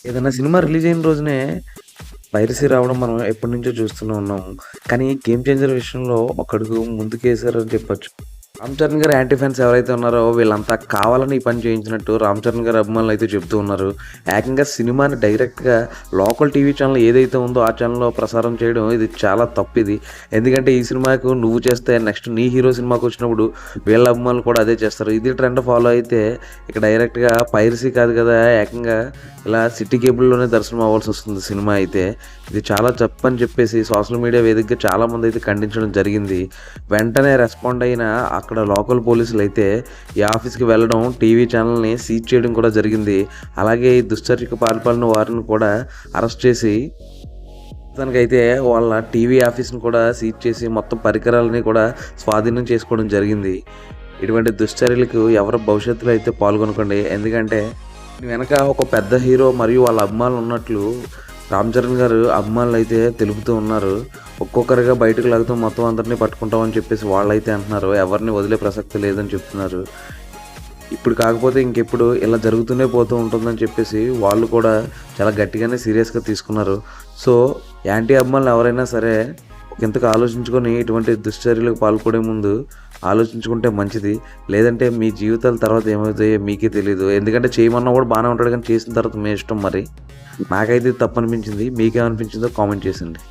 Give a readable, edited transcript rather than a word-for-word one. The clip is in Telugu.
ఏదైనా సినిమా రిలీజ్ అయిన రోజునే పైరసీ రావడం మనం ఎప్పటినుంచో చూస్తూనే ఉన్నాము. కానీ 'గేమ్ చేంజర్' విషయంలో ఒక అడుగు ముందుకేసారని చెప్పొచ్చు. రామ్ చరణ్ గారి యాంటీ ఫ్యాన్స్ ఎవరైతే ఉన్నారో వీళ్ళంతా కావాలని ఈ పని చేయించినట్టు రామ్ చరణ్ గారి అభిమానులైతే చెప్తూ ఉన్నారు. ఏకంగా సినిమాని డైరెక్ట్‌గా లోకల్ టీవీ ఛానెల్ ఏదైతే ఉందో ఆ ఛానెల్‌లో ప్రసారం చేయడం ఇది చాలా తప్పిది. ఎందుకంటే ఈ సినిమాకు నువ్వు చేస్తే నెక్స్ట్ నీ హీరో సినిమాకొచ్చినప్పుడు వీళ్ళ అభిమానులు కూడా అదే చేస్తారు. ఇది ట్రెండ్ ఫాలో అయితే ఇక డైరెక్ట్‌గా పైరసీ కాదు కదా! ఏకంగా ఇలా సిటీ కేబుల్‌లోనే దర్శనం అవ్వాల్సొస్తుంది సినిమా అయితే. ఇది చాలా తప్పని చెప్పేసి సోషల్ మీడియా వేదికగా చాలామందైతే ఖండించడం జరిగింది. వెంటనే రెస్పాండ్ అయిన అక్కడ లోకల్ పోలీసులైతే ఈ ఆఫీస్‌కి వెళ్ళడం, టీవీ ఛానెల్‌ని సీజ్ చేయడం కూడా జరిగింది. అలాగే ఈ దుశ్చర్యకు పాల్పడిన వారిని కూడా అరెస్ట్ చేసి మొత్తానికైతే వాళ్ళ టీవీ ఆఫీస్‌ని కూడా సీజ్ చేసి మొత్తం పరికరాలని కూడా స్వాధీనం చేసుకోవడం జరిగింది. ఇటువంటి దుశ్చర్యలకు ఎవరు భవిష్యత్తులో అయితే పాల్గొనకండి. ఎందుకంటే దీని వెనక ఒక పెద్ద హీరో మరియు వాళ్ళ అభిమానులు ఉన్నట్లు రామ్ చరణ్ గారు అభిమానులైతే తెలుపుతూ ఉన్నారు. ఒక్కొక్కరిగా బయటకు లాగుతూ మొత్తం అందరినీ పట్టుకుంటామని చెప్పేసి వాళ్ళైతే అంటున్నారు. ఎవరిని వదిలే ప్రసక్తి లేదని చెప్తున్నారు. ఇప్పుడు కాకపోతే ఇంకెప్పుడు ఇలా జరుగుతూనే పోతూ ఉంటుందని చెప్పేసి వాళ్ళు కూడా చాలా గట్టిగానే సీరియస్‌గా తీసుకున్నారు. సో, యాంటీ అభిమానులు ఎవరైనా సరే ఒకింతకు ఆలోచించుకొని ఇటువంటి దుశ్చర్యలకు పాల్పడే ముందు ఆలోచించుకుంటే మంచిది. లేదంటే మీ జీవితాల తర్వాత ఏమవుతాయో మీకే తెలీదు. ఎందుకంటే చేయమన్నా కూడా బానే ఉంటాడు కానీ చేసిన తర్వాత మీ ఇష్టం మరి. నాకైతే ఇది తప్పనిపించింది. మీకేమనిపించిందో కామెంట్ చేసేయండి.